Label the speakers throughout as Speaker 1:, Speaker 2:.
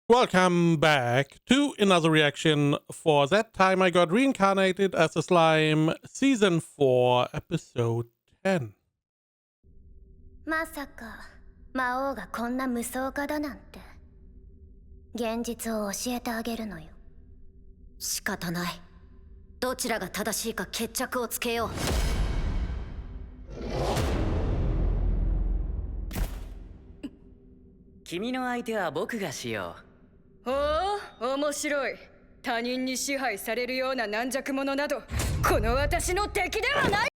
Speaker 1: Welcome back to another reaction. For that time I got reincarnated as a slime, season 4, episode 10.
Speaker 2: まさか魔王がこんな無双家だなんて。現実を教えてあげるのよ。
Speaker 3: 仕方ない。どちらが正しいか決着をつけよう。
Speaker 4: 君の相手は僕がしよう。
Speaker 5: おお、面白い。他人に支配されるような軟弱者など、この私の敵ではない。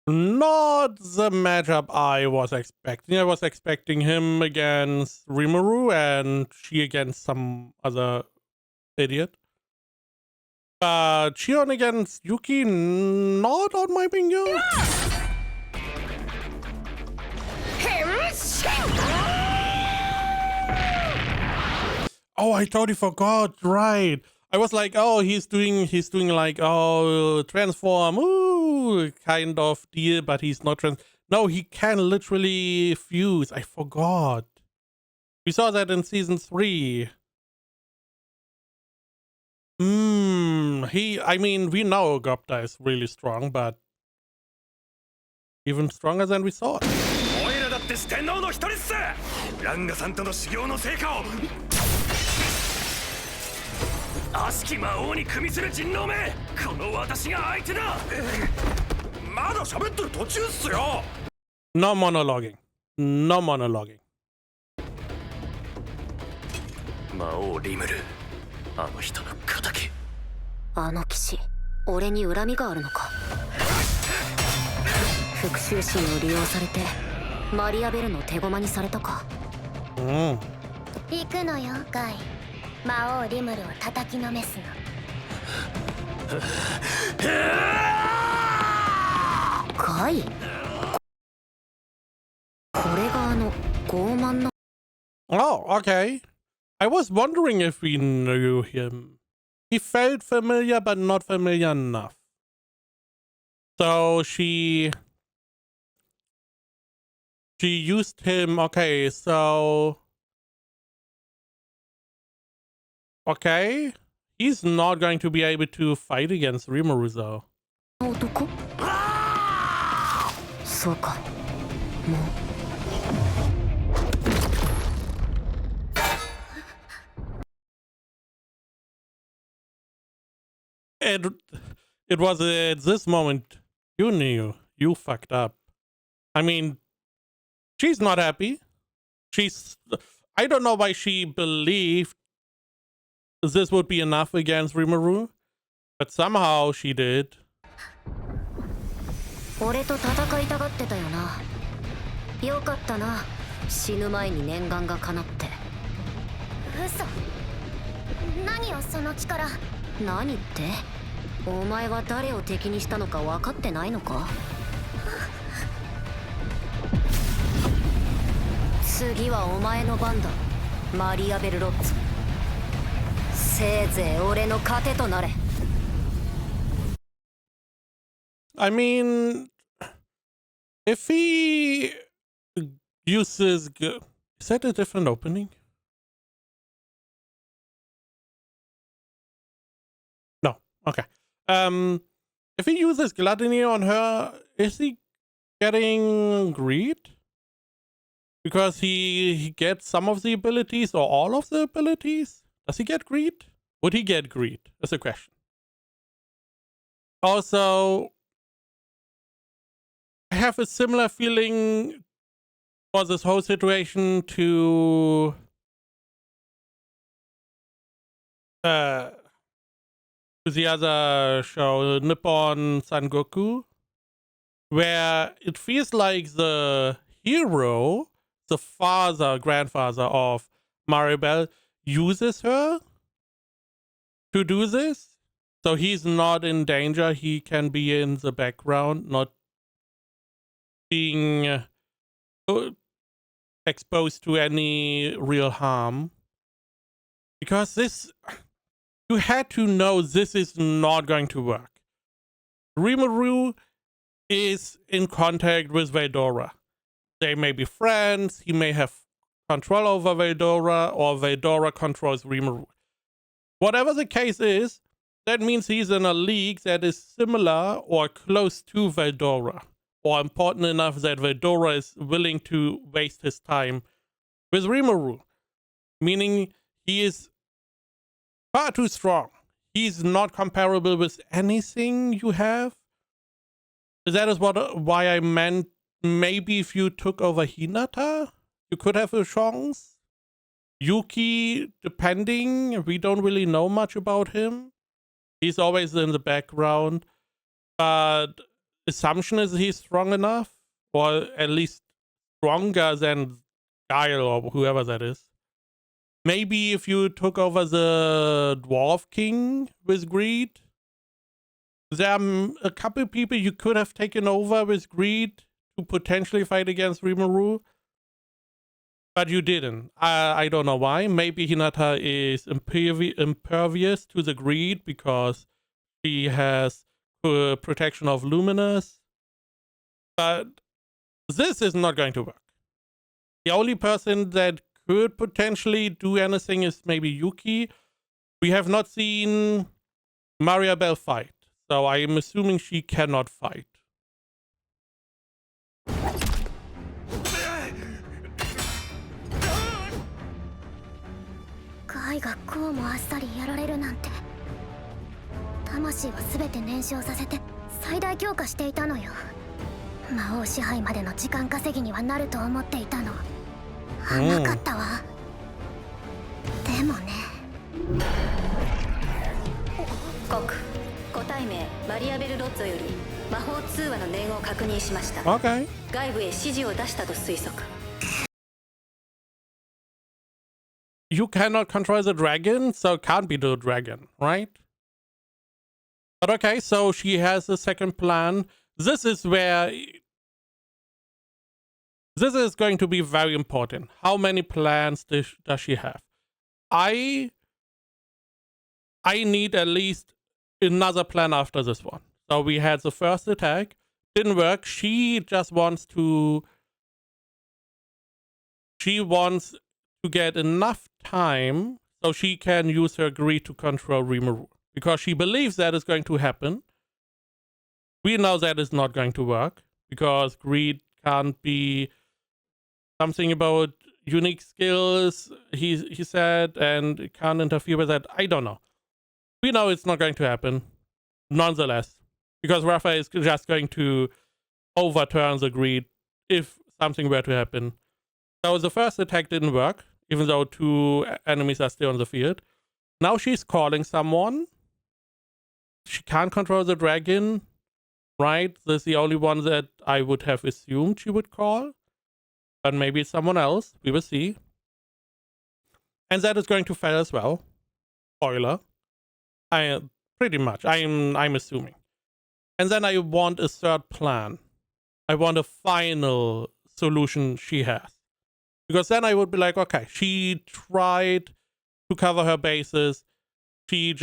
Speaker 1: Not the matchup I was expecting. I was expecting him against Rimuru and she against some other idiot. But Shion against Yuki, not on my bingo. Oh, I totally forgot. Right. I was like, oh, he's doing like, oh, transform, ooh, kind of deal, but he's not No, he can literally fuse. I forgot. We saw that in season 3. I mean, we know Gopta is really strong, but even stronger than we thought. No monologuing. No monologuing.
Speaker 6: 魔王リムル、あの人の敵。
Speaker 3: あの騎士、俺に恨みがあるのか。復讐心を利用されてマリアベルの手駒にされたか。
Speaker 2: 行くのよ、ガイ。魔王リムルを叩きのめすの。
Speaker 3: ガイ、これが傲慢な。
Speaker 1: Oh, okay. I was wondering if we knew him. He felt familiar, but not familiar enough. So she used him. Okay, so okay, he's not going to be able to fight against Rimuru though.
Speaker 3: 男？そうか。もう。
Speaker 1: It was at this moment you knew you fucked up. I mean, she's not happy. I don't know why she believed this would be enough against Rimuru, but somehow she did.
Speaker 3: 俺と戦いたがってたよな。よかったな。死ぬ前に念願が叶って。
Speaker 2: 嘘。何よその力。
Speaker 3: 何って？お前は誰を敵にしたのか分かってないのか？次はお前の番だ、マリアベルロッツ。せいぜい俺の糧となれ。
Speaker 1: I mean, if he uses... Is that a different opening? No. Okay. If he uses gluttony on her, is he getting greed? Because he gets some of the abilities or all of the abilities? Does he get greed? Would he get greed? That's a question. Also, I have a similar feeling for this whole situation to the other show, Nippon Sangoku, where it feels like the hero, the grandfather of Maribel, uses her to do this. So he's not in danger. He can be in the background, not being exposed to any real harm. Because this... You had to know this is not going to work. Rimuru is in contact with Veldora. They may be friends. He may have control over Veldora or Veldora controls Rimuru. Whatever the case is, that means he's in a league that is similar or close to Veldora, or important enough that Veldora is willing to waste his time with Rimuru, meaning he is far too strong. He's not comparable with anything you have. That is why I meant maybe if you took over Hinata, you could have a chance. Yuki, depending, we don't really know much about him. He's always in the background, but assumption is he's strong enough, or at least stronger than Guile or whoever that is. Maybe if you took over the Dwarf King with greed, there are a couple people you could have taken over with greed to potentially fight against Rimuru, but you didn't. I don't know why. Maybe Hinata is impervious to the greed because she has protection of Luminous, but this is not going to work. The only person that could potentially do anything is maybe Yuki. We have not seen Mariabelle fight, so I am assuming she cannot fight.
Speaker 2: カイがこうもあっさりやられるなんて。魂は全て燃焼させて最大強化していたのよ。魔王支配までの時間稼ぎにはなると思っていたの。甘かったわ。でもね。
Speaker 3: 国個体名マリアベル・ロッツォより魔法通話の念を確認しました。
Speaker 1: Okay.
Speaker 3: 外部へ指示を出したと推測。
Speaker 1: You cannot control the dragon, so it can't be the dragon, right? But okay, so she has a second plan. This is where this is going to be very important. How many plans does she have? I need at least another plan after this one. So we had the first attack, didn't work. She wants to get enough time so she can use her greed to control Rimuru, because she believes that is going to happen. We know that is not going to work because greed can't be something about unique skills, he said, and it can't interfere with that. I don't know. We know it's not going to happen nonetheless, because Rafa is just going to overturn the greed if something were to happen. So the first attack didn't work, even though 2 enemies are still on the field. Now she's calling someone. She can't control the dragon, right? This is the only one that I would have assumed she would call. But maybe it's someone else. We will see. And that is going to fail as well. Spoiler. Pretty much. I'm assuming. And then I want a third plan. I want a final solution she has. Because then I would be like, okay, she tried to cover her bases. She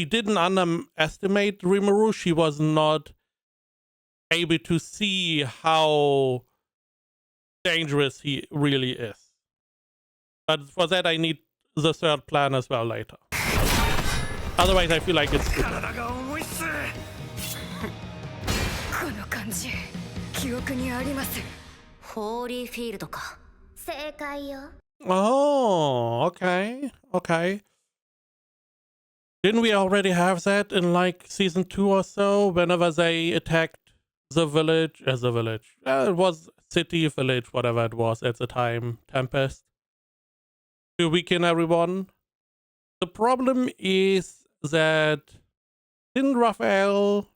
Speaker 1: didn't underestimate Rimuru. She was not able to see how dangerous he really is. But for that, I need the third plan as well later. Otherwise, I feel like it's good.
Speaker 5: この感じ記憶にあります。
Speaker 3: ホーリーフィールドか。
Speaker 2: 正解よ。
Speaker 1: Oh, okay. Okay. Didn't we already have that in like season 2 or so? Whenever they attacked the village, it was city, village, whatever it was at the time, Tempest, to weaken everyone. The problem is that didn't Raphael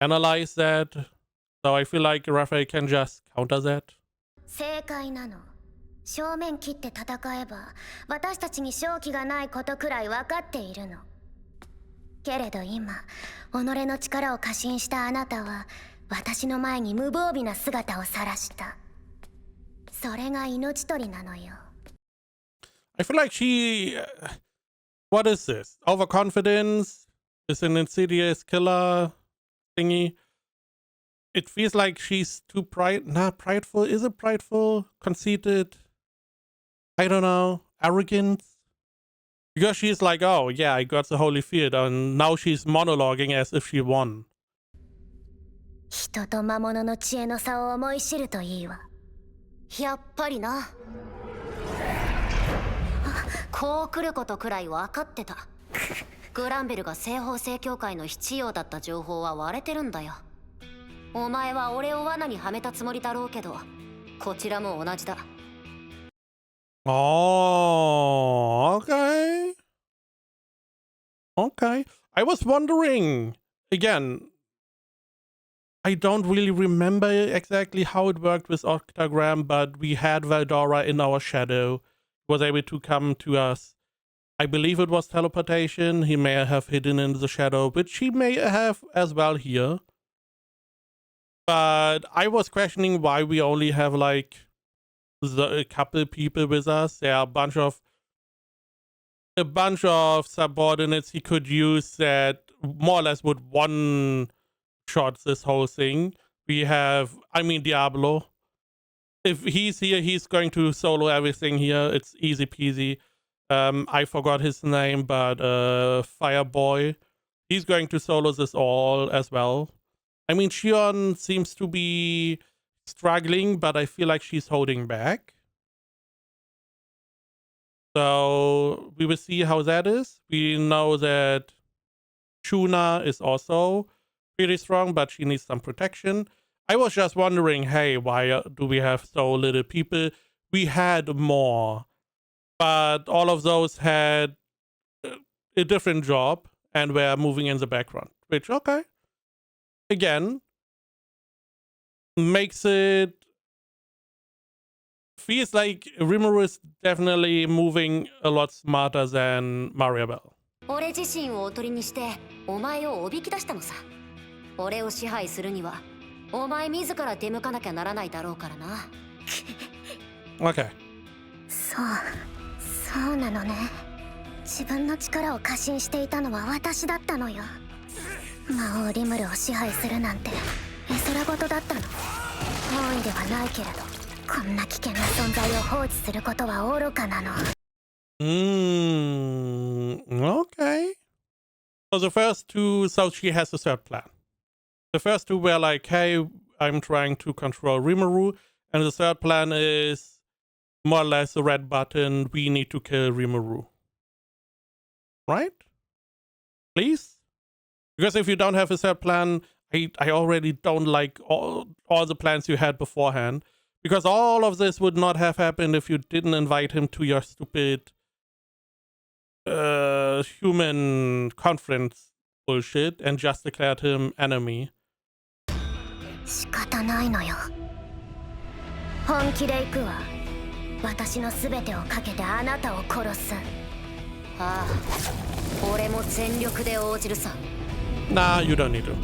Speaker 1: analyze that? So I feel like Raphael can just counter that.
Speaker 2: 正解なの。正面切って戦えば私たちに勝機がないことくらい分かっているの。けれど今己の力を過信したあなたは私の前に無防備な姿を晒した。それが命取りなのよ。
Speaker 1: I feel like she... what is this? Overconfidence? Is an insidious killer thingy? It feels like she's too prideful. Is it prideful? Conceited? I don't know. Arrogant? Because she's like, oh yeah, I got the holy field, and now she's monologuing as if she won.
Speaker 2: 人と魔物の知恵の差を思い知るといいわ。
Speaker 3: やっぱりな。こう来ることくらい分かってた。グランベルが西方聖教会の必要だった情報は割れてるんだよ。お前は俺を罠にはめたつもりだろうけど、こちらも同じだ。
Speaker 1: Oh, okay. Okay. I was wondering, again, I don't really remember exactly how it worked with Octagram, but we had Valdora in our shadow, was able to come to us. I believe it was teleportation. He may have hidden in the shadow, which he may have as well here. But I was questioning why we only have like a couple people with us. There are a bunch of subordinates he could use that more or less would one shot this whole thing. We have, I mean, Diablo. If he's here, he's going to solo everything here. It's easy peasy. I forgot his name, but Fireboy. He's going to solo this all as well. I mean, Shion seems to be struggling, but I feel like she's holding back. So we will see how that is. We know that Shuna is also pretty strong, but she needs some protection. I was just wondering, hey, why do we have so little people? We had more, but all of those had a different job and were moving in the background, which, okay, again, makes it feels like Rimuru is definitely moving a lot smarter than Mariabel.
Speaker 3: 俺自身をおとりにしてお前をおびき出したのさ。俺を支配するにはお前自ら出向かなきゃならないだろうからな。
Speaker 1: Okay.
Speaker 2: そうなのね。自分の力を過信していたのは私だったのよ。魔王リムルを支配するなんて絵空事だったの。本意ではないけれど、こんな危険な存在を放置することは愚かなの。
Speaker 1: Okay. So the first two, so she has a third plan. The first two were like, hey, I'm trying to control Rimuru. And the third plan is more or less a red button. We need to kill Rimuru. Right? Please? Because if you don't have a third plan, I already don't like all the plans you had beforehand. Because all of this would not have happened if you didn't invite him to your stupid human conference bullshit and just declared him enemy.
Speaker 2: 仕方ないのよ。本気で行くわ。私の全てをかけてあなたを殺す。
Speaker 3: ああ、俺も全力で応じるさ。
Speaker 1: Nah, you don't need to.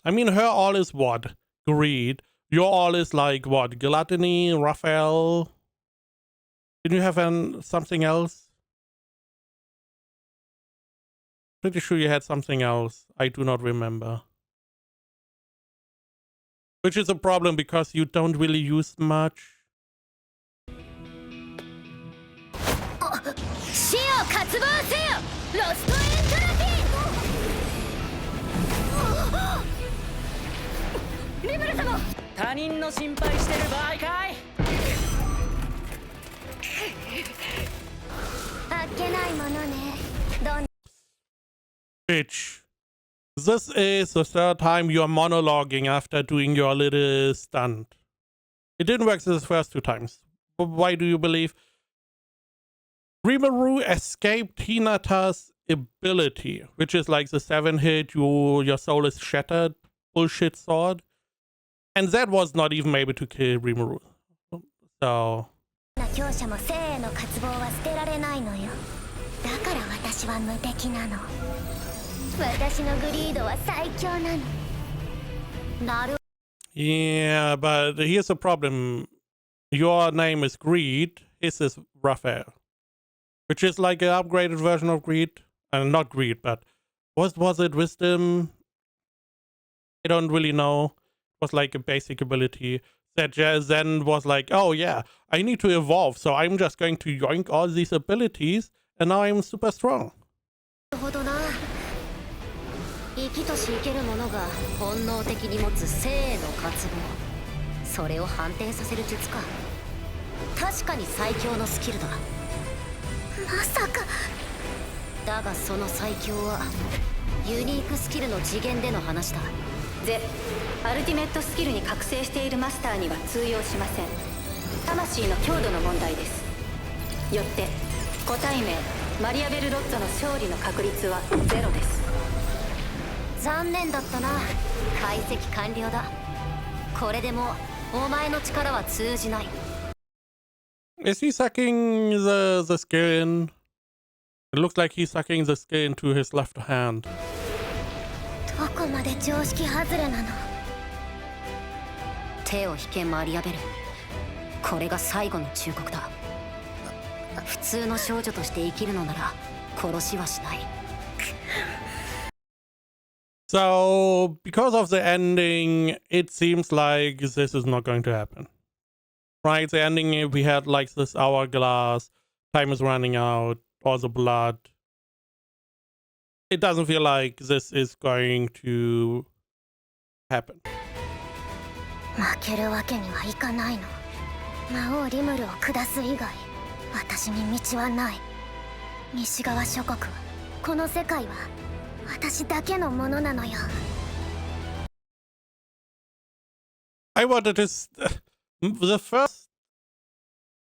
Speaker 1: I mean, her all is what? Greed. Your all is like what? Gluttony, Raphael. Didn't you have something else? Pretty sure you had something else. I do not remember. Which is a problem because you don't really use much.
Speaker 2: 死を渇望せよ、ロストエントロピー。リムル様、
Speaker 4: 他人の心配してる場合かい。
Speaker 2: あっけないものね。どん
Speaker 1: Bitch. This is the third time you're monologuing after doing your little stunt. It didn't work the first two times. Why do you believe? Rimuru escaped Hinata's ability, which is like the 7-hit, your soul is shattered bullshit sword. And that was not even able to kill Rimuru. So...
Speaker 2: 強者も生への渇望は捨てられないのよ。だから私は無敵なの。私のグリードは最強なの。なる。
Speaker 1: Yeah, but here's the problem. Your name is Greed. His is Raphael. Which is like an upgraded version of Greed. Not Greed, but what was it? Wisdom? I don't really know. It was like a basic ability that Zen was like, oh yeah, I need to evolve, so I'm just going to yoink all these abilities, and now I'm super strong.
Speaker 3: なるほどな。生きとし生ける者が本能的に持つ生への渇望、それを反転させる術か。確かに最強のスキルだ。
Speaker 2: まさか。
Speaker 3: だがその最強はユニークスキルの次元での話だ。
Speaker 7: アルティメットスキルに覚醒しているマスターには通用しません。魂の強度の問題です。よって個体名マリアベル・ロッツォの勝利の確率はゼロです。
Speaker 3: 残念だったな。解析完了だ。これでもお前の力は通じない。
Speaker 1: Is he sucking the skill in? It looks like he's sucking the skill into his left hand.
Speaker 2: どこまで常識外れなの。
Speaker 3: 手を引けマリアベル。これが最後の忠告だ。普通の少女として生きるのなら殺しはしない。
Speaker 1: So, because of the ending, it seems like this is not going to happen. Right? The ending, we had like this hourglass, time is running out, all the blood. It doesn't feel like this is going to happen.
Speaker 2: 負けるわけにはいかないの。魔王リムルを下す以外、私に道はない。西側諸国は、この世界は私だけのものなのよ。
Speaker 1: I wanted to. The first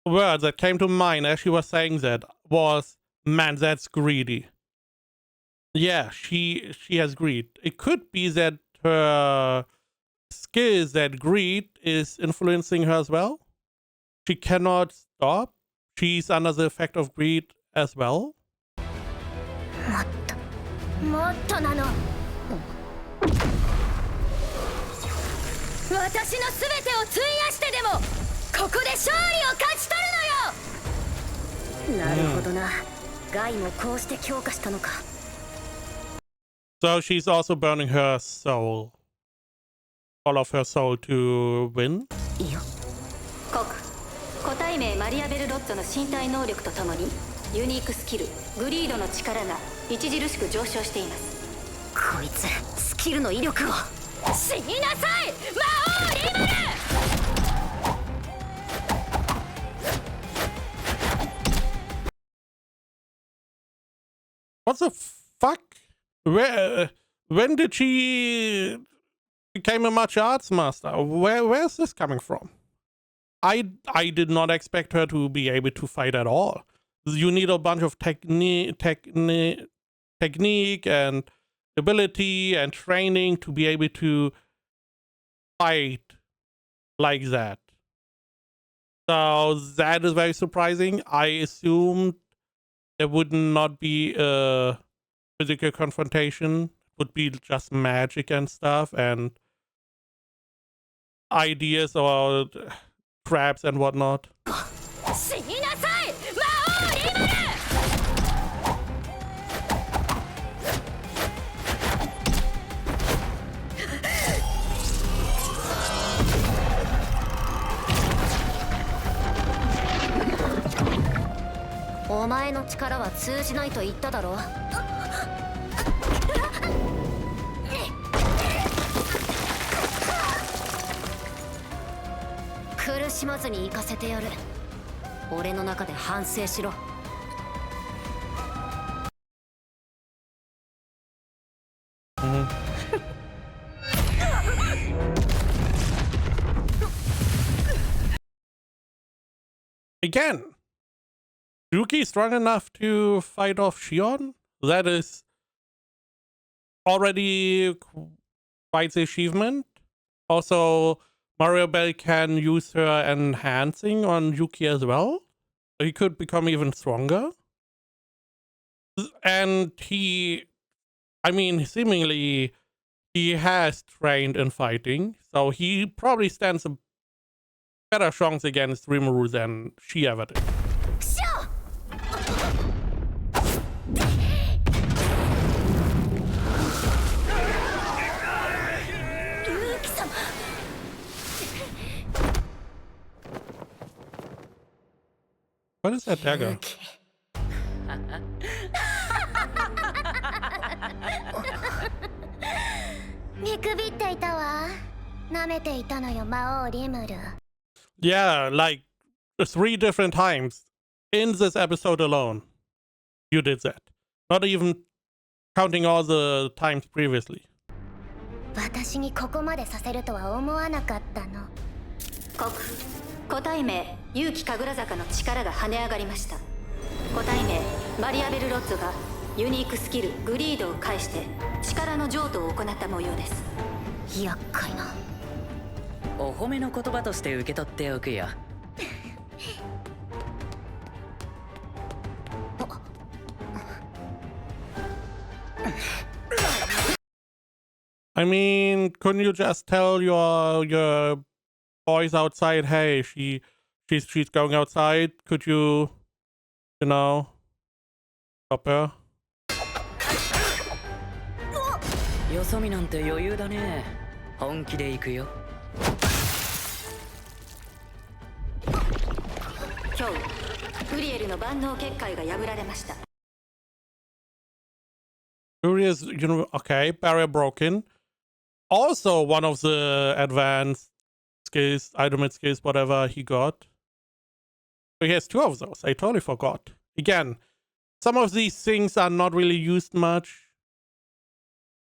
Speaker 1: word that came to mind as she was saying that was, "Man, that's greedy." Yeah, she has greed. It could be that her skills, that greed is influencing her as well. She cannot stop. She's under the effect of greed as well.
Speaker 2: もっとなの。私の全てを費やしてでもここで勝利を勝ち取るのよ。
Speaker 3: なるほどな。ガイもこうして強化したのか。
Speaker 1: So she's also burning her soul. All of her soul to win.
Speaker 3: いいよ。
Speaker 7: 個体名マリアベル・ロッツォの身体能力とともにユニークスキルグリードの力が著しく上昇しています。
Speaker 3: こいつスキルの威力を。
Speaker 2: 死になさい魔王リムル。
Speaker 1: What the fuck? When did she become a martial arts master? Where's this coming from? I did not expect her to be able to fight at all. You need a bunch of technique and ability and training to be able to fight like that. So that is very surprising. I assumed there would not be a physical confrontation. It would be just magic and stuff and ideas about traps and whatnot.
Speaker 2: 死になさい魔王リムル。
Speaker 3: お前の力は通じないと言っただろ。苦しまずに行かせてやる。俺の中で反省しろ。
Speaker 1: Again, Yuki strong enough to fight off Shion? That is already quite the achievement. Also, Mario Bell can use her enhancing on Yuki as well. So he could become even stronger. And seemingly he has trained in fighting. So he probably stands a better chance against Rimuru than she ever did. What is that dagger?
Speaker 2: 見くびっていたわ。舐めていたのよ、魔王リムル。
Speaker 1: Yeah, like 3 different times in this episode alone. You did that. Not even counting all the times previously.
Speaker 2: 私にここまでさせるとは思わなかったの。
Speaker 7: 国個体名勇気神楽坂の力が跳ね上がりました。個体名マリアベル・ロッツォがユニークスキルグリードを介して力の譲渡を行った模様です。
Speaker 3: 厄介な。
Speaker 4: お褒めの言葉として受け取っておくよ。
Speaker 1: I mean, couldn't you just tell your boys outside, hey, she's going outside? Could you know, stop her?
Speaker 4: よそ見なんて余裕だね。本気で行くよ。
Speaker 7: 今日フリエルの万能結界が破られました。
Speaker 1: Curious, okay, barrier broken. Also, one of the advanced skills, ultimate skills, whatever he got. So he has 2 of those. I totally forgot. Again, some of these things are not really used much.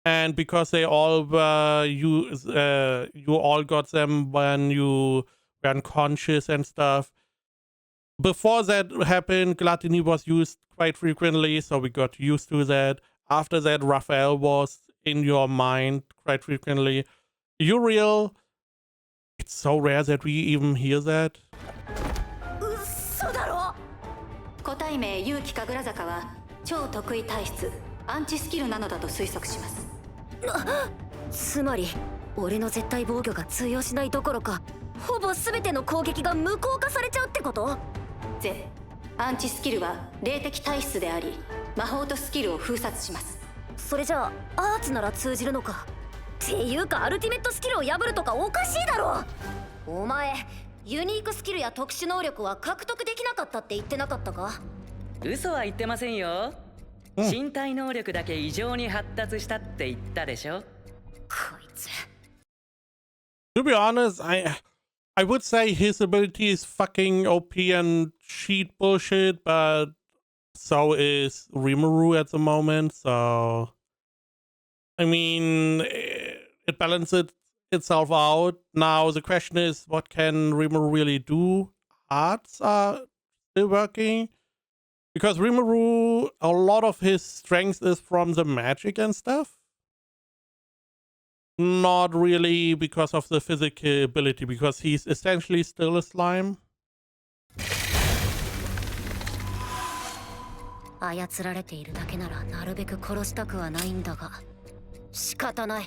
Speaker 1: And because they all were you all got them when you were unconscious and stuff. Before that happened, Gluttony was used quite frequently, so we got used to that. After that, Raphael was in your mind quite frequently. Uriel, it's so rare that we even hear that.
Speaker 3: 嘘だろ。
Speaker 7: 個体名勇気神楽坂は超得意体質アンチスキルなのだと推測します。
Speaker 3: つまり俺の絶対防御が通用しないどころかほぼ全ての攻撃が無効化されちゃうってこと？
Speaker 7: アンチスキルは霊的体質であり魔法とスキルを封殺します。
Speaker 3: それじゃあアーツなら通じるのか。っていうかアルティメットスキルを破るとかおかしいだろ。お前ユニークスキルや特殊能力は獲得できなかったって言ってなかったか？
Speaker 4: 嘘は言ってませんよ。身体能力だけ異常に発達したって言ったでしょ。
Speaker 3: こいつ。
Speaker 1: To be honest, I would say his ability is fucking OP and cheat bullshit, but so is Rimuru at the moment, so I mean, it balances itself out. Now the question is, what can Rimuru really do? Arts are still working, because Rimuru, a lot of his strength is from the magic and stuff. Not really because of the physical ability, because he's essentially still a slime.
Speaker 3: 操られているだけならなるべく殺したくはないんだが仕方ない。
Speaker 4: へ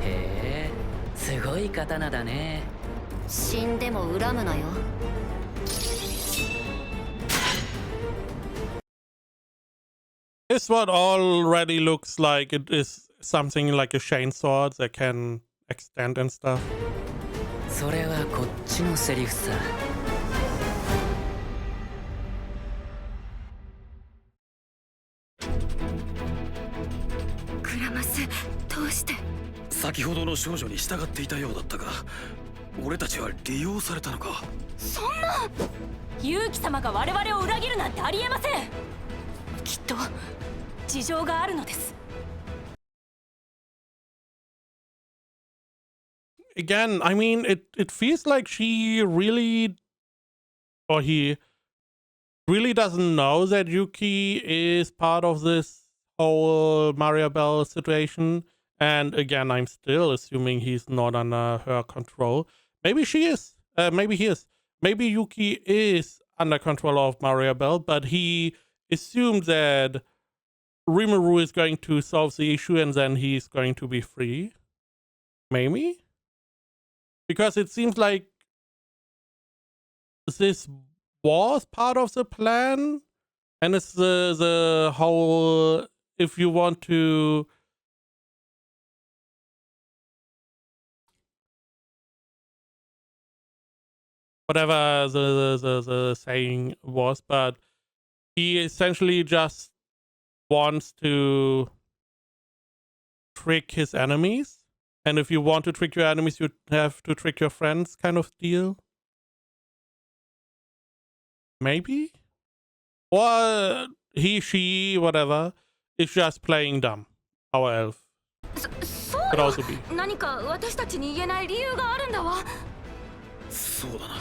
Speaker 4: え、すごい刀だね。
Speaker 3: 死んでも恨むなよ。
Speaker 1: This one already looks like it is something like a chainsaw that can extend and stuff.
Speaker 4: それはこっちのセリフさ。
Speaker 3: クラマス、どうして？
Speaker 6: 先ほどの少女に従っていたようだったが、俺たちは利用されたのか。
Speaker 5: そんな。勇気様が我々を裏切るなんてありえません。きっと事情があるのです。
Speaker 1: Again, I mean, it feels like she really, or he really doesn't know that Yuki is part of this whole Mariabelle situation. And again, I'm still assuming he's not under her control. Maybe she is. Maybe he is. Maybe Yuki is under control of Mariabelle, but he assumed that Rimuru is going to solve the issue and then he's going to be free. Maybe? Because it seems like this was part of the plan, and it's the whole, if you want to whatever the saying was, but he essentially just wants to trick his enemies. And if you want to trick your enemies, you have to trick your friends, kind of deal. Maybe? Or he, she, whatever, is just playing dumb. Our elf.
Speaker 5: そう
Speaker 1: Could
Speaker 5: よ
Speaker 1: also be.
Speaker 5: 何か私たちに言えない理由があるんだわ
Speaker 6: そうだな。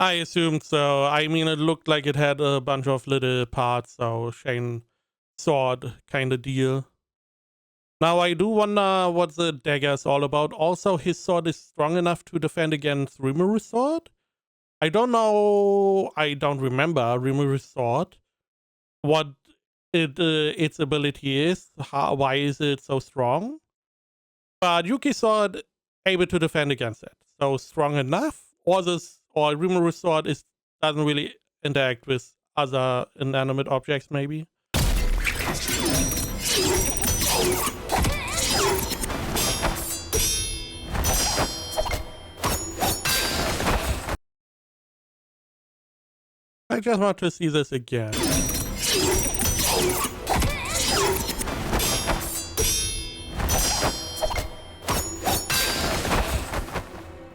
Speaker 1: I assumed so. I mean, it looked like it had a bunch of little parts, so Shane sword kind of deal. Now, I do wonder what the dagger is all about. Also, his sword is strong enough to defend against Rimuru's sword. I don't know. I don't remember Rimuru's sword. What its ability is. Why is it so strong? But Yuki's sword able to defend against it. So strong enough? Or Rimuru's sword doesn't really interact with other inanimate objects, maybe? I just want to see this again.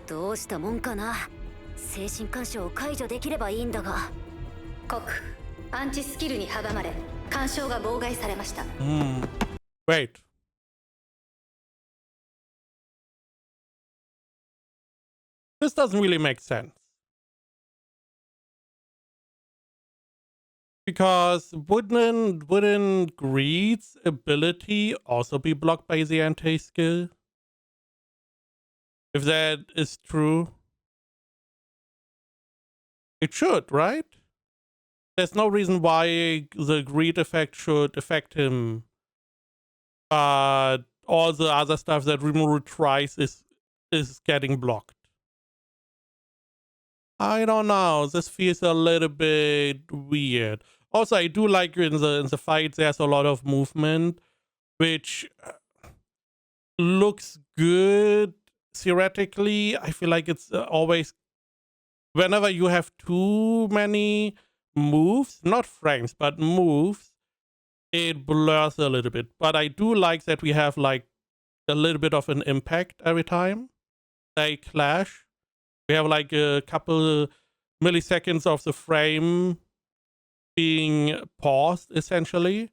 Speaker 3: どうしたもんかな。精神干渉を解除できればいいんだが。
Speaker 7: コクアンチスキルに阻まれ干渉が妨害されました。
Speaker 1: Wait. This doesn't really make sense. Because wouldn't Greed's ability also be blocked by the anti-skill? If that is true. It should, right? There's no reason why the Greed effect should affect him. But all the other stuff that Rimuru tries is getting blocked. I don't know. This feels a little bit weird. Also, I do like in the fight there's a lot of movement, which looks good theoretically. I feel like it's always whenever you have too many moves, not frames, but moves, it blurs a little bit. But I do like that we have like a little bit of an impact every time they clash. We have like a couple milliseconds of the frame being paused essentially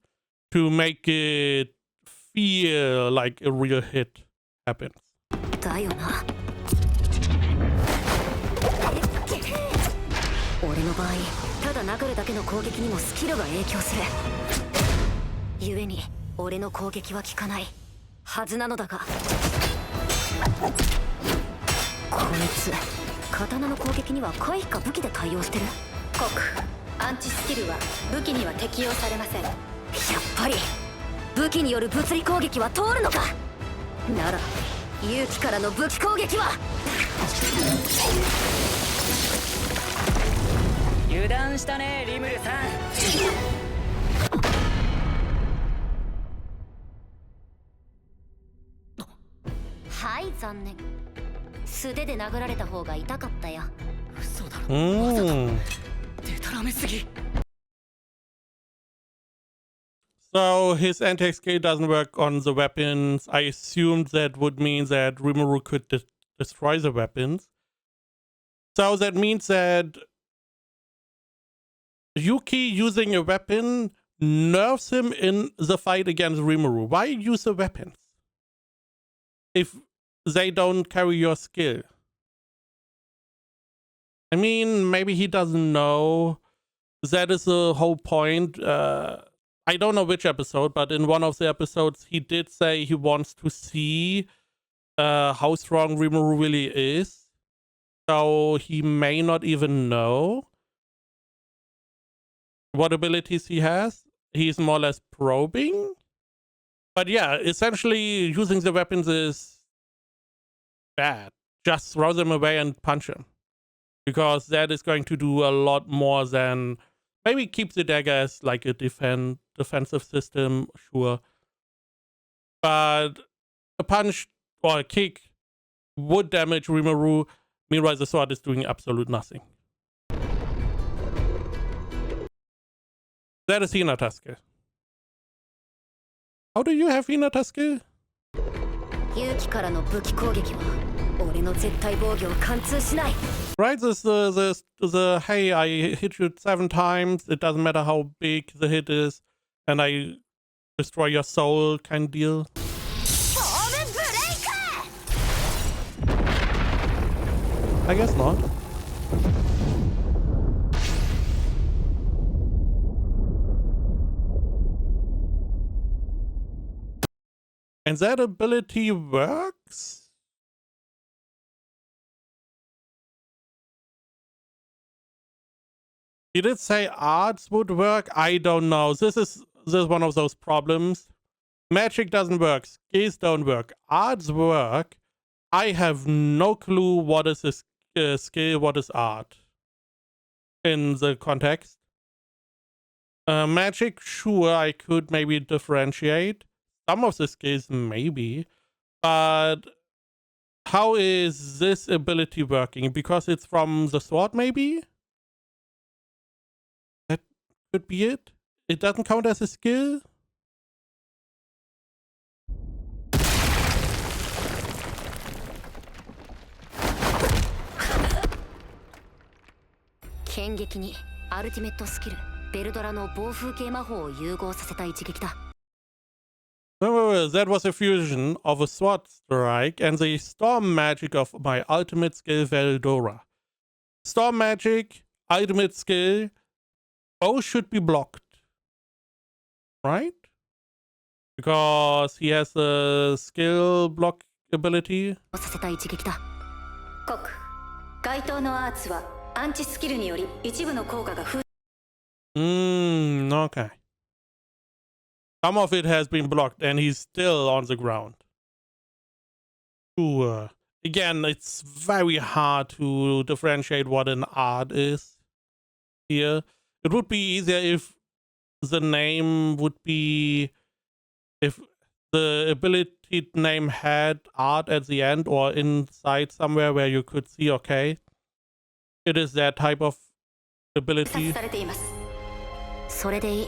Speaker 1: to make it feel like a real hit happens.
Speaker 3: だよな。俺の場合、ただ殴るだけの攻撃にもスキルが影響する。故に俺の攻撃は効かないはずなのだが。こいつ。刀の攻撃には回避か武器で対応してる。
Speaker 7: コクアンチスキルは武器には適用されません。
Speaker 3: やっぱり武器による物理攻撃は通るのか。なら勇気からの武器攻撃は。
Speaker 4: 油断したねリムルさん。
Speaker 3: はい、残念。素手で殴られた方が痛かったよ。
Speaker 4: 嘘だろ。わざとデタラメすぎ。
Speaker 1: So his anti-skill doesn't work on the weapons. I assumed that would mean that Rimuru could destroy the weapons. So that means that Yuki using a weapon nerfs him in the fight against Rimuru. Why use the weapons if they don't carry your skill? I mean, maybe he doesn't know. That is the whole point. I don't know which episode, but in one of the episodes, he did say he wants to see how strong Rimuru really is. So he may not even know what abilities he has. He's more or less probing. But yeah, essentially using the weapons is bad. Just throw them away and punch him. Because that is going to do a lot more than Maybe keep the dagger as like a defensive system, sure. But a punch or a kick would damage Rimuru. Meanwhile, the sword is doing absolute nothing. That is Hinata skill. How do you have Hinata skill?
Speaker 3: 勇気からの武器攻撃は俺の絶対防御を貫通しない。
Speaker 1: Right, the hey, I hit you 7 times, it doesn't matter how big the hit is, and I destroy your soul kind of deal. I guess not. And that ability works? He did say arts would work. I don't know. This is one of those problems. Magic doesn't work. Skills don't work. Arts work. I have no clue what is a skill, what is art in the context. Magic, sure, I could maybe differentiate. Some of the skills, maybe. But how is this ability working? Because it's from the sword, maybe? That could be it. It doesn't count as a skill?
Speaker 3: 剣撃にアルティメットスキルベルドラの暴風系魔法を融合させた一撃だ。
Speaker 1: That was a fusion of a sword strike and the storm magic of my ultimate skill Veldora. Storm magic, ultimate skill, both should be blocked. Right? Because he has a skill block ability.
Speaker 3: させた一撃だ。
Speaker 7: コク、該当のアーツはアンチスキルにより一部の効果が封。
Speaker 1: Okay. Some of it has been blocked and he's still on the ground. Sure. Again, it's very hard to differentiate what an art is here. It would be easier if the name would be, if the ability name had art at the end or inside somewhere where you could see, okay, it is that type of ability.
Speaker 7: されています。
Speaker 3: それでいい。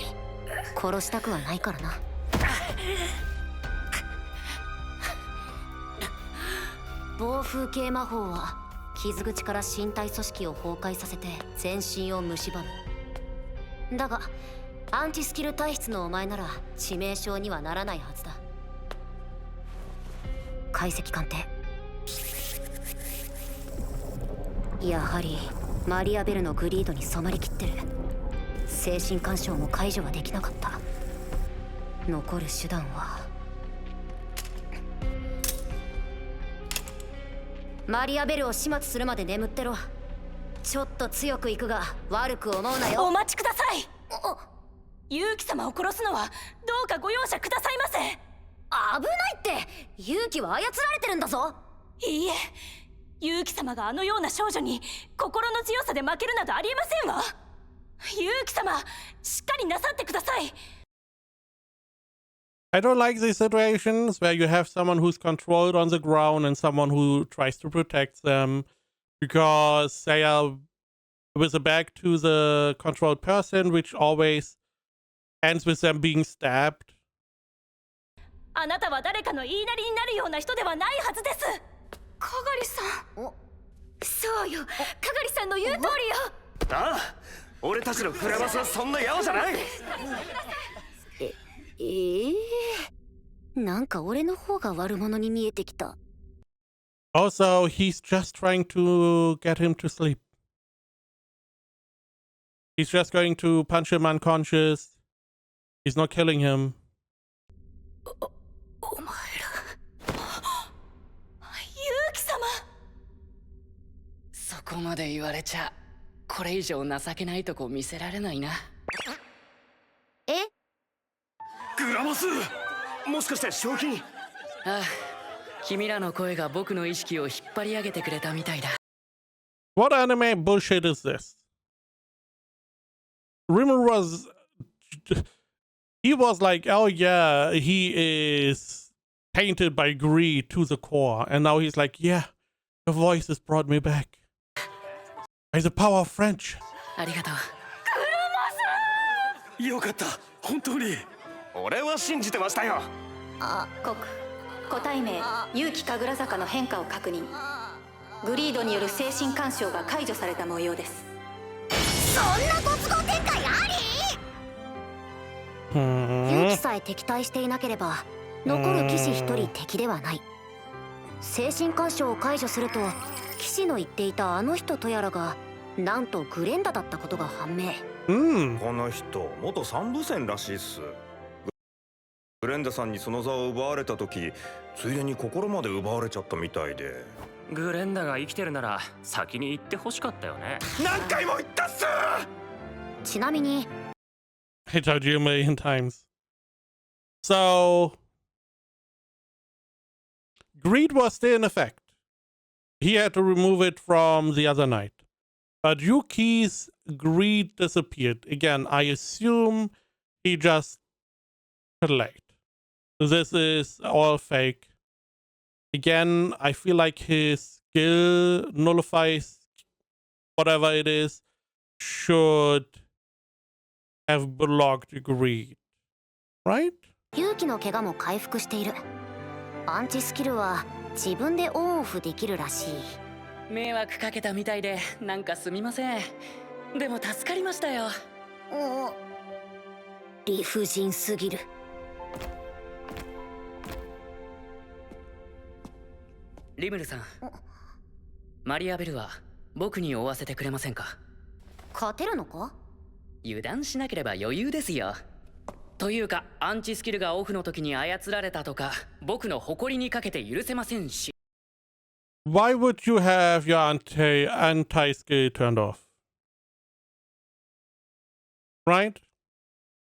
Speaker 3: 殺したくはないからな。暴風系魔法は傷口から身体組織を崩壊させて全身を蝕む。だがアンチスキル体質のお前なら致命傷にはならないはずだ。解析鑑定。やはりマリアベルのグリードに染まりきってる。精神干渉も解除はできなかった。残る手段はマリアベルを始末するまで眠ってろ。ちょっと強くいくが悪く思うなよ。
Speaker 5: お待ちください。勇気様を殺すのはどうかご容赦くださいませ。
Speaker 3: 危ないって勇気は操られてるんだぞ。
Speaker 5: いいえ、勇気様があのような少女に心の強さで負けるなどありえませんわ。勇気様、しっかりなさってください。
Speaker 1: I don't like these situations where you have someone who's controlled on the ground and someone who tries to protect them because they are with a back to the controlled person, which always ends with them being stabbed.
Speaker 5: あなたは誰かの言いなりになるような人ではないはずです。かがりさん。そうよ、かがりさんの言う通りよ。
Speaker 6: ああ、俺たちのクラマスはそんなヤワじゃない。
Speaker 3: なんか俺の方が悪者に見えてきた。
Speaker 1: Also, he's just trying to get him to sleep. He's just going to punch him unconscious. He's not killing him.
Speaker 5: お前ら、勇気様。
Speaker 4: そこまで言われちゃこれ以上情けないとこ見せられないな。
Speaker 3: え？
Speaker 6: グラマス、もしかして賞金？
Speaker 4: ああ、君らの声が僕の意識を引っ張り上げてくれたみたいだ。
Speaker 1: What anime bullshit is this? Rimmer was he was like, oh yeah, he is tainted by greed to the core, and now he's like, yeah, your voice has brought me back by the power of French.
Speaker 4: ありがとう。
Speaker 6: よかった、本当に。俺は信じてましたよ。
Speaker 7: 国個体名勇気神楽坂の変化を確認。グリードによる精神干渉が解除された模様です。
Speaker 2: そんなご都合展開あり？
Speaker 3: 勇気さえ敵対していなければ残る騎士一人敵ではない。精神干渉を解除すると騎士の言っていたあの人とやらがなんとグレンダだったことが判明。
Speaker 8: この人元三部戦らしいっす。グレンダさんにその座を奪われた時、ついでに心まで奪われちゃったみたいで。
Speaker 9: グレンダが生きてるなら先に行ってほしかったよね。
Speaker 8: 何回も言ったっす。
Speaker 3: ちなみに
Speaker 1: I told you a million times. So greed was still in effect. He had to remove it from the other night. But Yuki's greed disappeared. Again, I assume he just played. This is all fake. Again, I feel like his skill nullifies whatever it is should have belonged to greed. Right?
Speaker 3: 勇気の怪我も回復している。アンチスキルは自分でオンオフできるらしい。
Speaker 4: 迷惑かけたみたいでなんかすみません。でも助かりましたよ。
Speaker 3: 理不尽すぎる。
Speaker 4: リムルさん、マリアベルは僕に追わせてくれませんか？
Speaker 3: 勝てるのか？
Speaker 4: 油断しなければ余裕ですよ。というかアンチスキルがオフの時に操られたとか僕の誇りにかけて許せませんし。
Speaker 1: Why would you have your anti skill turned off? Right?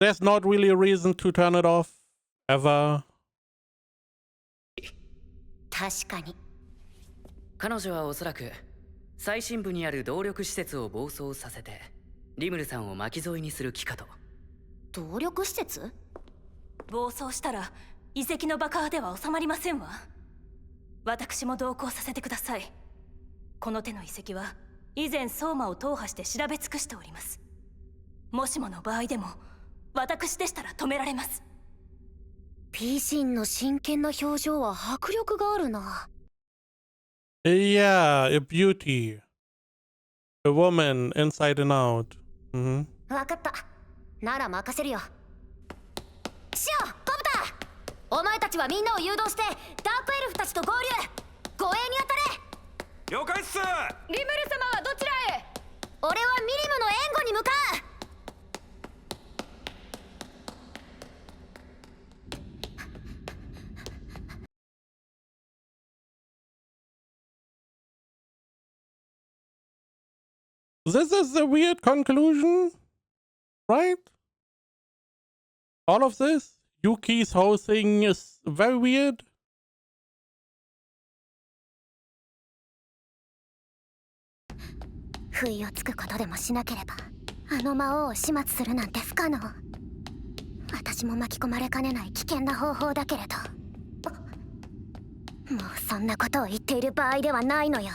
Speaker 1: There's not really a reason to turn it off ever.
Speaker 3: 確かに。
Speaker 4: 彼女はおそらく最深部にある動力施設を暴走させてリムルさんを巻き添えにする気かと。
Speaker 3: 動力施設？
Speaker 5: 暴走したら遺跡の爆破では収まりませんわ。私も同行させてください。この手の遺跡は以前相馬を踏破して調べ尽くしております。もしもの場合でも私でしたら止められます。
Speaker 3: ピーシンの真剣な表情は迫力があるな。
Speaker 1: Yeah, a beauty. A woman inside and out.
Speaker 3: わかった。なら任せるよ。シオ、コブタ、お前たちはみんなを誘導してダークエルフたちと合流。護衛に当たれ。
Speaker 8: 了解っす。
Speaker 5: リムル様はどちらへ？
Speaker 3: 俺はミリムの援護に向かう。
Speaker 1: This is a weird conclusion, right? All of this? Yuki's whole thing is very weird.
Speaker 2: 「不意をつくことでもしなければあの魔王を始末するなんて不可能。私も巻き込まれかねない危険な方法だけれど、もうそんなことを言っている場合ではないのよ。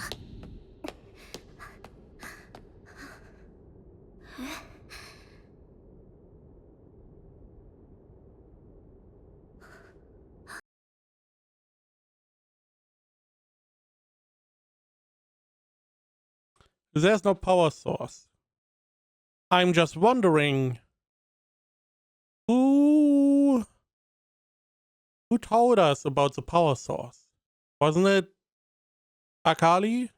Speaker 1: There's no power source. I'm just wondering who told us about the power source? Wasn't it Akali?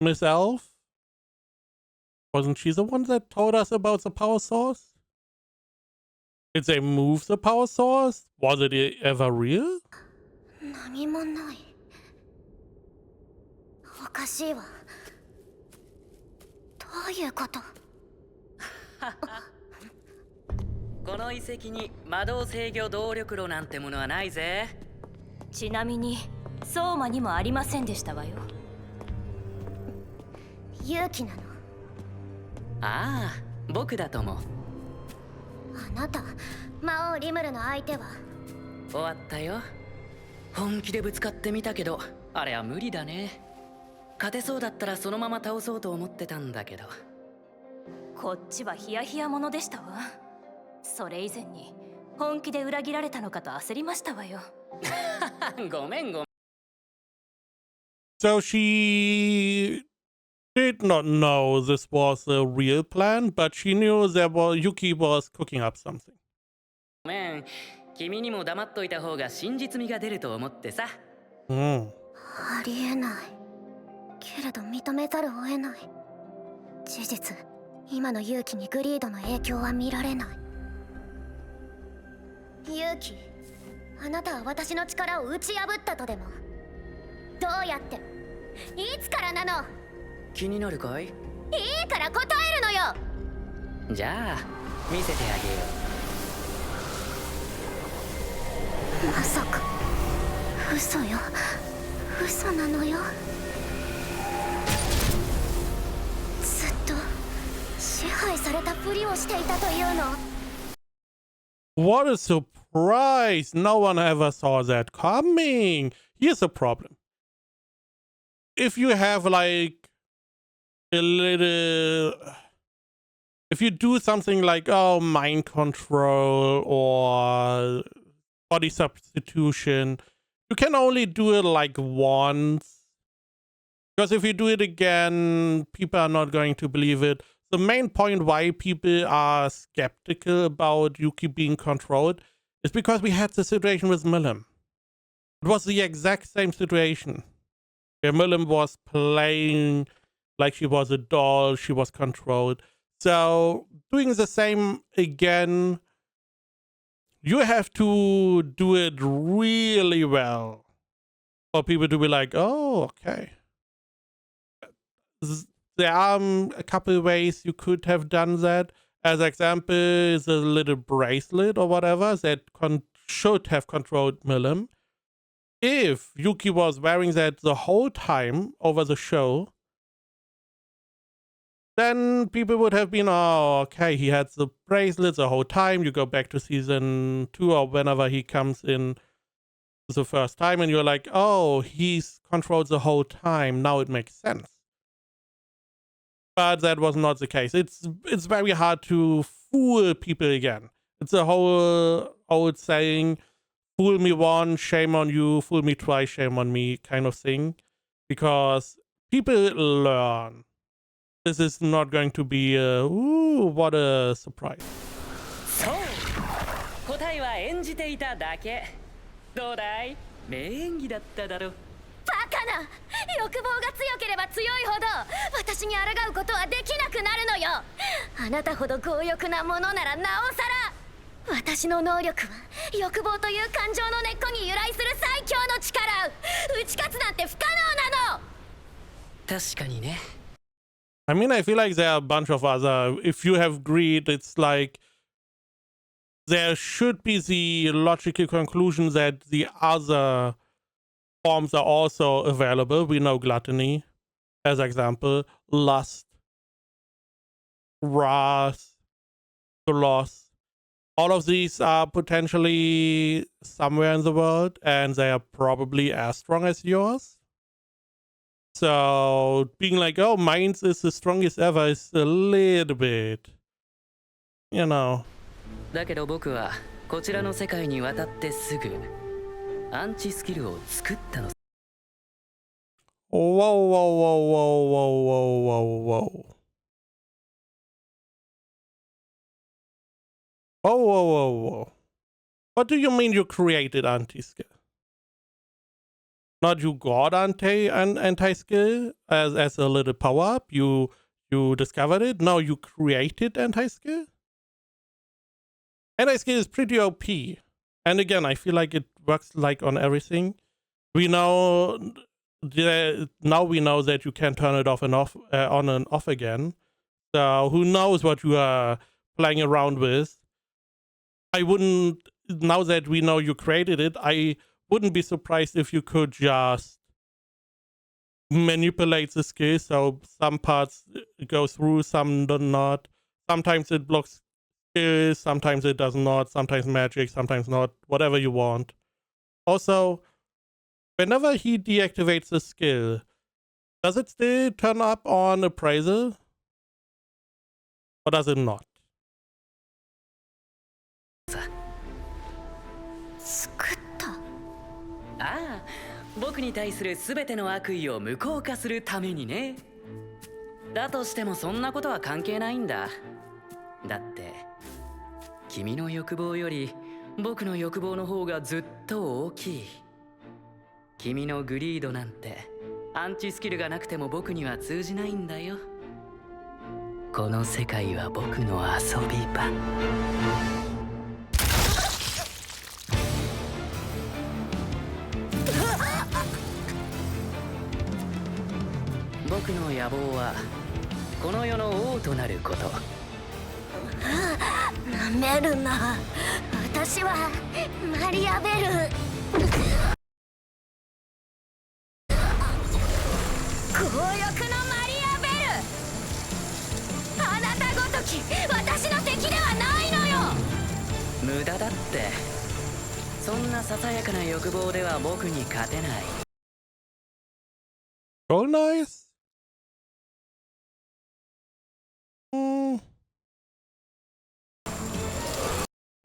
Speaker 1: Miss Elf? Wasn't she the one that told us about the power source? Did they move the power source? Was it ever real?
Speaker 2: 何もない。おかしいわ。どういうこと？
Speaker 4: この遺跡に魔導制御動力炉なんてものはないぜ。
Speaker 5: ちなみに相馬にもありませんでしたわよ。
Speaker 2: 勇気なの？
Speaker 4: ああ、僕だと思う。
Speaker 2: あなた、魔王リムルの相手は？
Speaker 4: 終わったよ。本気でぶつかってみたけど、あれは無理だね。勝てそうだったらそのまま倒そうと思ってたんだけど。
Speaker 5: こっちはヒヤヒヤものでしたわ。それ以前に本気で裏切られたのかと焦りましたわよ。
Speaker 4: ごめんごめん。
Speaker 1: So she did not know this was a real plan, but she knew Yuki was cooking up something.
Speaker 4: ごめん。君にも黙っといた方が真実味が出ると思ってさ。
Speaker 2: ありえない。けれど認めざるを得ない。事実、今の勇気にグリードの影響は見られない。勇気、あなたは私の力を打ち破ったとでも？どうやって？いつからなの？
Speaker 4: 気になるかい？
Speaker 2: いいから答えるのよ。
Speaker 4: じゃあ見せてあげよ
Speaker 2: う。まさか嘘よ。嘘なのよ。ずっと支配されたふりをしていたというの？
Speaker 1: What a surprise! No one ever saw that coming. Here's the problem. If you have like a little... If you do something like, oh, mind control or body substitution, you can only do it like once. Because if you do it again, people are not going to believe it. The main point why people are skeptical about Yuki being controlled is because we had the situation with Milim. It was the exact same situation. Where Milim was playing like she was a doll, she was controlled. So doing the same again, you have to do it really well for people to be like, oh, okay. There are a couple ways you could have done that. As example, is a little bracelet or whatever that should have controlled Milim. If Yuki was wearing that the whole time over the show, then people would have been, oh, okay, he had the bracelet the whole time. You go back to season 2 or whenever he comes in the first time and you're like, oh, he's controlled the whole time. Now it makes sense. But that was not the case. It's very hard to fool people again. It's a whole old saying, fool me once, shame on you, fool me twice, shame on me kind of thing. Because people learn. This is not going to be ooh, what a surprise.
Speaker 4: そう、答えは演じていただけ。どうだい？名演技だっただろ。
Speaker 2: バカな！欲望が強ければ強いほど私に抗うことはできなくなるのよ。あなたほど強欲なものならなおさら。私の能力は欲望という感情の根っこに由来する最強の力。打ち勝つなんて不可能なの。
Speaker 4: 確かにね。
Speaker 1: I mean, I feel like there are a bunch of other... If you have greed, it's like... There should be the logical conclusion that the other forms are also available. We know gluttony, as example, lust, wrath, sloth. All of these are potentially somewhere in the world, and they are probably as strong as yours. So being like, oh, mine is the strongest ever is a little bit, you know.
Speaker 4: だけど僕はこちらの世界に渡ってすぐアンチスキルを作ったの。
Speaker 1: Whoa, whoa, whoa, whoa, whoa, whoa, whoa. Whoa, whoa, whoa, whoa. What do you mean you created anti-skill? Not you got anti-skill as a little power-up? You discovered it? No, you created anti-skill? Anti-skill is pretty OP. And again, I feel like it works like on everything. We know... Now we know that you can turn it off and off, on and off again. So who knows what you are playing around with. I wouldn't, now that we know you created it, I wouldn't be surprised if you could just manipulate the skill. So some parts go through, some do not. Sometimes it blocks skills, sometimes it does not, sometimes magic, sometimes not, whatever you want. Also, whenever he deactivates a skill, does it still turn up on appraisal? Or does it not?
Speaker 2: 作った。
Speaker 4: ああ、僕に対する全ての悪意を無効化するためにね。だとしてもそんなことは関係ないんだ。だって君の欲望より僕の欲望の方がずっと大きい。君のグリードなんてアンチスキルがなくても僕には通じないんだよ。この世界は僕の遊び場。僕の野望はこの世の王となること。
Speaker 2: なめるな。私はマリアベル。強欲のマリアベル。あなたごとき私の敵ではないのよ。
Speaker 4: 無駄だって。そんなささやかな欲望では僕に勝てない。
Speaker 1: Oh, nice.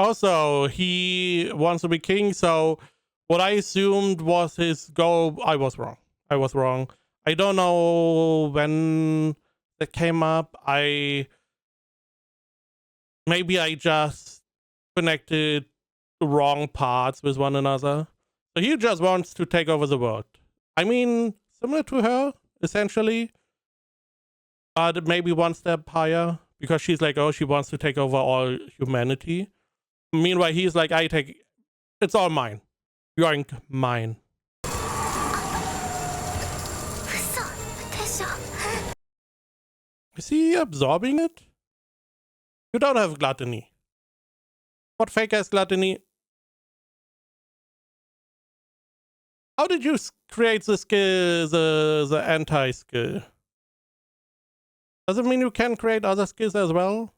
Speaker 1: Also, he wants to be king, so what I assumed was his goal. I was wrong. I don't know when that came up. Maybe I just connected the wrong parts with one another. So he just wants to take over the world. I mean, similar to her, essentially. But maybe one step higher, because she's like, oh, she wants to take over all humanity. Meanwhile, he's like, it's all mine. Yoink, mine. Is he absorbing it? You don't have gluttony. What fake ass gluttony? How did you create the skill, the anti-skill? Does it mean you can create other skills as well?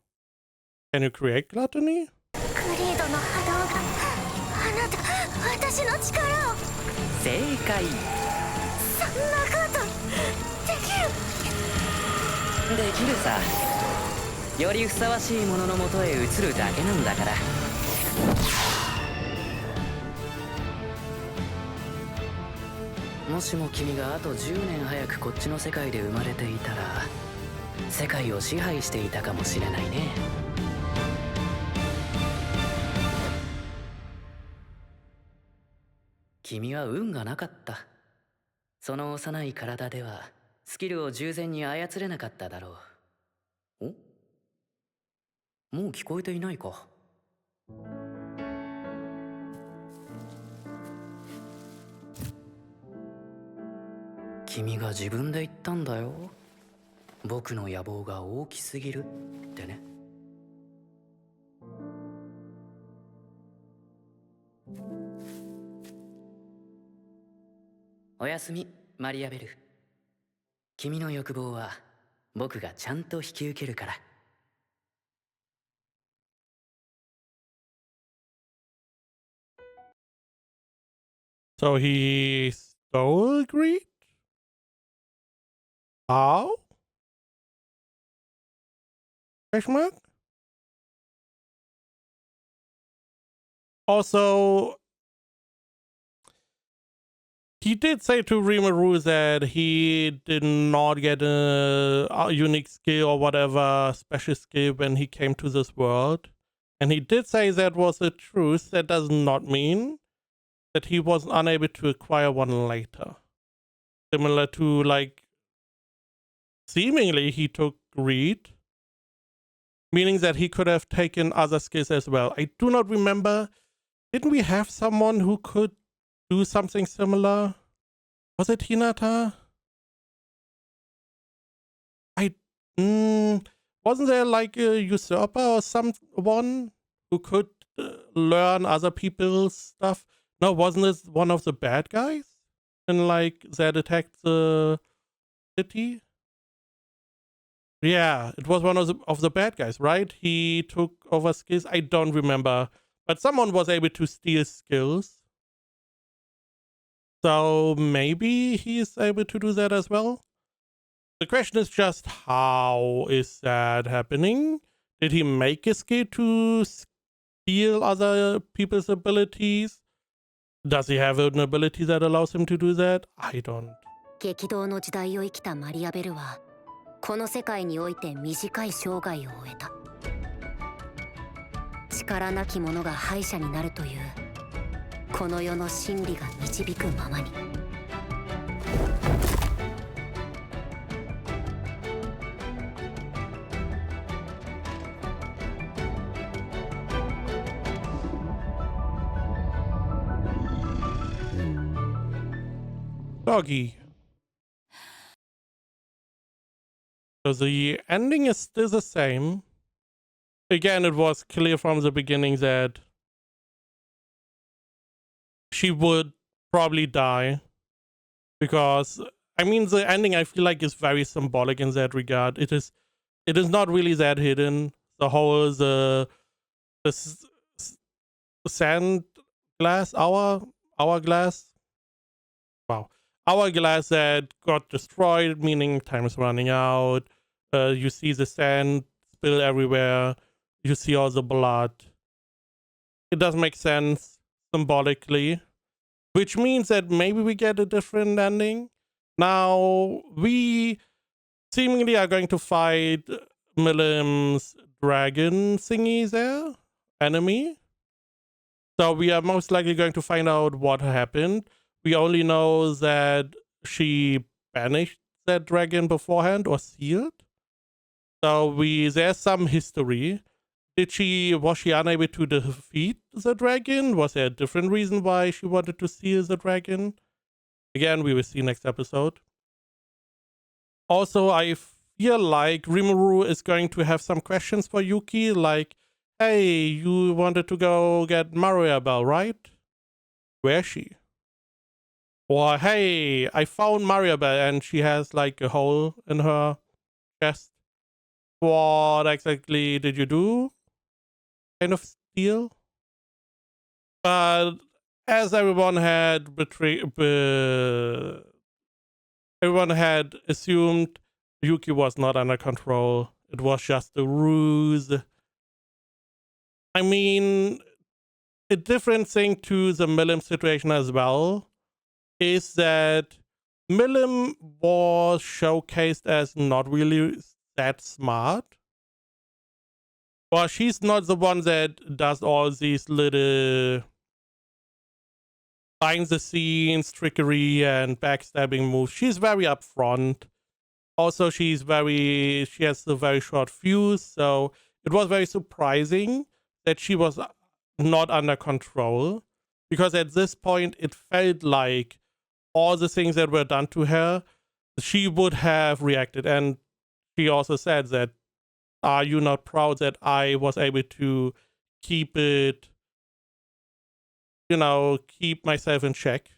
Speaker 1: Can you create gluttony?
Speaker 2: グリードの波動があなた私の力を。
Speaker 4: 正解。
Speaker 2: そんなことできる。
Speaker 4: できるさ。よりふさわしいもののもとへ移るだけなんだから。もしも君があと10年早くこっちの世界で生まれていたら世界を支配していたかもしれないね。君は運がなかった。その幼い体ではスキルを従前に操れなかっただろう。もう聞こえていないか。君が自分で言ったんだよ。僕の野望が大きすぎるってね。おやすみ、マリアベル。君の欲望は僕がちゃんと引き受けるから。
Speaker 1: So he stole greed? How? Question mark? Also, he did say to Rimuru that he did not get a unique skill or whatever special skill when he came to this world. And he did say that was the truth. That does not mean that he was unable to acquire one later. Similar to, like, seemingly he took greed, meaning that he could have taken other skills as well. I do not remember. Didn't we have someone who could do something similar? Was it Hinata? Wasn't there like a usurper or someone who could learn other people's stuff? No, wasn't this one of the bad guys? And like that attacked the city? Yeah, it was one of the bad guys, right? He took over skills. I don't remember, but someone was able to steal skills. So maybe he is able to do that as well. The question is just, how is that happening? Did he make a skill to steal other people's abilities? Does he have an ability that allows him to do that? I don't.
Speaker 3: 激動の時代を生きたマリアベルはこの世界において短い生涯を終えた。力なき者が敗者になるというこの世の真理が導くままに。
Speaker 1: Doggy. So the ending is still the same. Again, it was clear from the beginning that she would probably die. Because, I mean, the ending I feel like is very symbolic in that regard. It is not really that hidden. The whole, the sand glass, hourglass. Wow. Hourglass that got destroyed, meaning time is running out. You see the sand spill everywhere. You see all the blood. It does make sense symbolically, which means that maybe we get a different ending. Now, we seemingly are going to fight Milim's dragon thingy there, enemy. So we are most likely going to find out what happened. We only know that she banished that dragon beforehand or sealed. So there's some history. Was she unable to defeat the dragon? Was there a different reason why she wanted to seal the dragon? Again, we will see next episode. Also, I feel like Rimuru is going to have some questions for Yuki, like, hey, you wanted to go get Mariabel, right? Where is she? Or, hey, I found Mariabel and she has like a hole in her chest. What exactly did you do? Kind of steal? But as everyone had everyone had assumed Yuki was not under control. It was just a ruse. I mean, a different thing to the Milim situation as well is that Milim was showcased as not really that smart. Well, she's not the one that does all these little behind the scenes trickery and backstabbing moves. She's very upfront. Also, she has a very short fuse, so it was very surprising that she was not under control, because at this point it felt like all the things that were done to her, she would have reacted. And she also said that, are you not proud that I was able to keep myself in check?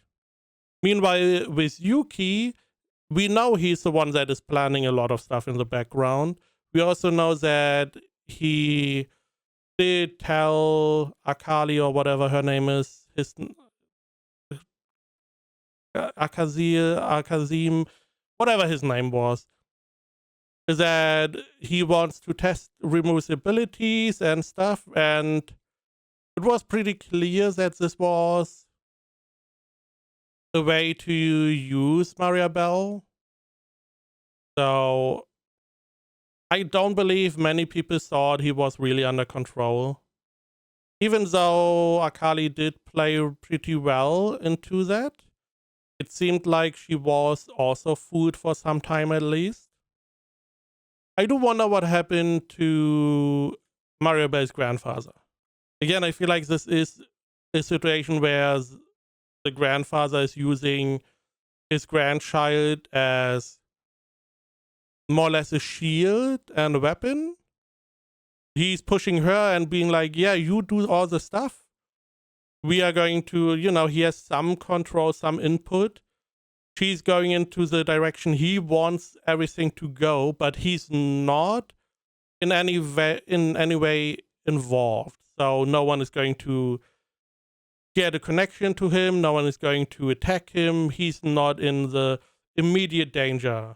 Speaker 1: Meanwhile, with Yuki, we know he's the one that is planning a lot of stuff in the background. We also know that he did tell Akali, or whatever her name is, Akazim, whatever his name was, is that he wants to test Rimu's abilities and stuff, and it was pretty clear that this was a way to use Mariabel. So I don't believe many people thought he was really under control. Even though Akali did play pretty well into that, it seemed like she was also fooled for some time at least. I do wonder what happened to Mariabel's grandfather. Again, I feel like this is a situation where the grandfather is using his grandchild as more or less a shield and a weapon. He's pushing her and being like, yeah, you do all the stuff. We are going to, he has some control, some input. she's going into the direction he wants everything to go, but he's not in any way involved. So no one is going to get a connection to him. No one is going to attack him. He's not in the immediate danger.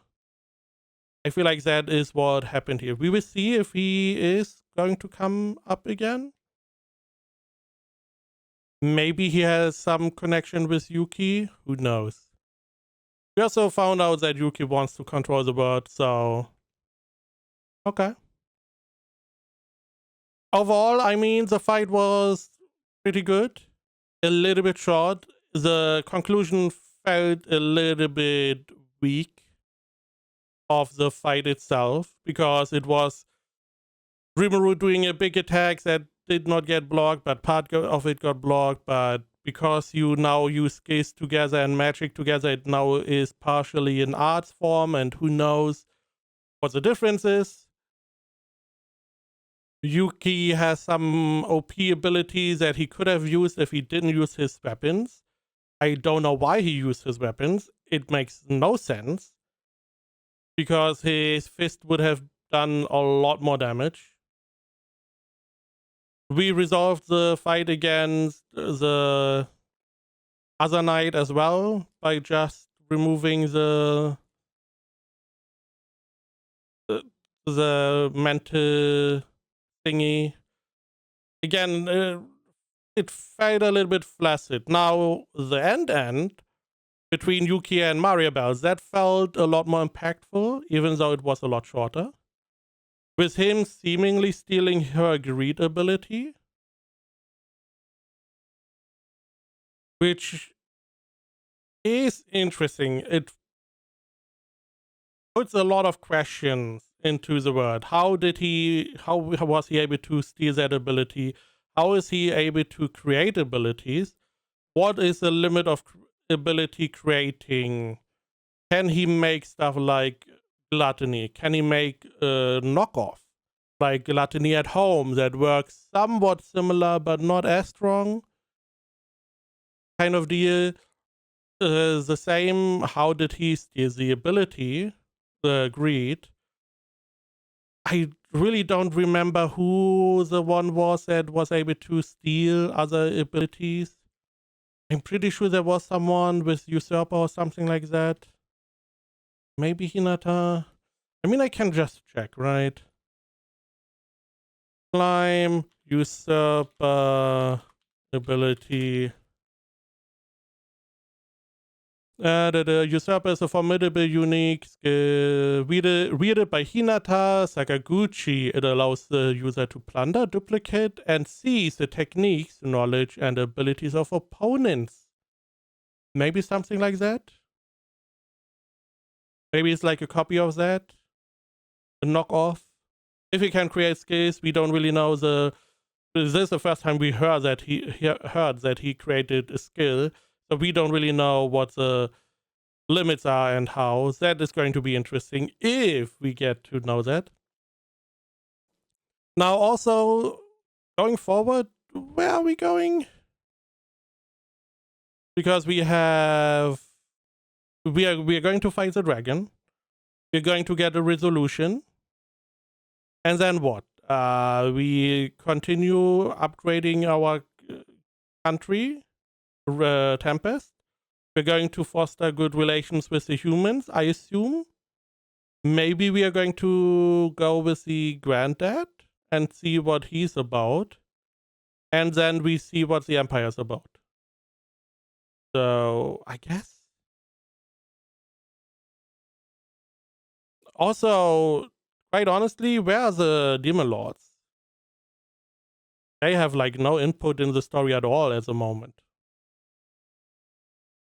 Speaker 1: I feel like that is what happened here. We will see if he is going to come up again. Maybe he has some connection with Yuki. Who knows? We also found out that Yuki wants to control the world, so okay. Overall, I mean, the fight was pretty good. A little bit short. The conclusion felt a little bit weak of the fight itself, because it was Rimuru doing a big attack that did not get blocked, but part of it got blocked. But because you now use skills together and magic together, it now is partially in arts form, and who knows what the difference is. Yuki has some OP abilities that he could have used if he didn't use his weapons. I don't know why he used his weapons. It makes no sense, because his fist would have done a lot more damage. We resolved the fight against the other knight as well by just removing the mental thingy. Again, it felt a little bit flaccid. Now, the end between Yuki and Maribel, that felt a lot more impactful, even though it was a lot shorter. With him seemingly stealing her greed ability, which is interesting. It puts a lot of questions into the world. How was he able to steal that ability? How is he able to create abilities? What is the limit of ability creating? Can he make stuff like gluttony? Can he make a knockoff like gluttony at home that works somewhat similar but not as strong? Kind of deal. The same. How did he steal the ability, the greed? I really don't remember who the one was that was able to steal other abilities. I'm pretty sure there was someone with usurper or something like that. Maybe Hinata. I mean, I can just check, right? Climb, usurper, ability. The usurper is a formidable unique skill. Wielded by Hinata Sakaguchi, it allows the user to plunder, duplicate, and seize the techniques, knowledge, and abilities of opponents. Maybe something like that? Maybe it's like a copy of that? A knockoff? If he can create skills, we don't really know the... This is the first time we heard that he created a skill. So we don't really know what the limits are and how. That is going to be interesting if we get to know that. Now also, going forward, where are we going? Because we are going to fight the dragon. We're going to get a resolution. And then what? We continue upgrading our country. Tempest. We're going to foster good relations with the humans, I assume. Maybe we are going to go with the granddad and see what he's about. And then we see what the Empire's about. So, I guess. Also, quite honestly, where are the Demon Lords? They have like no input in the story at all at the moment.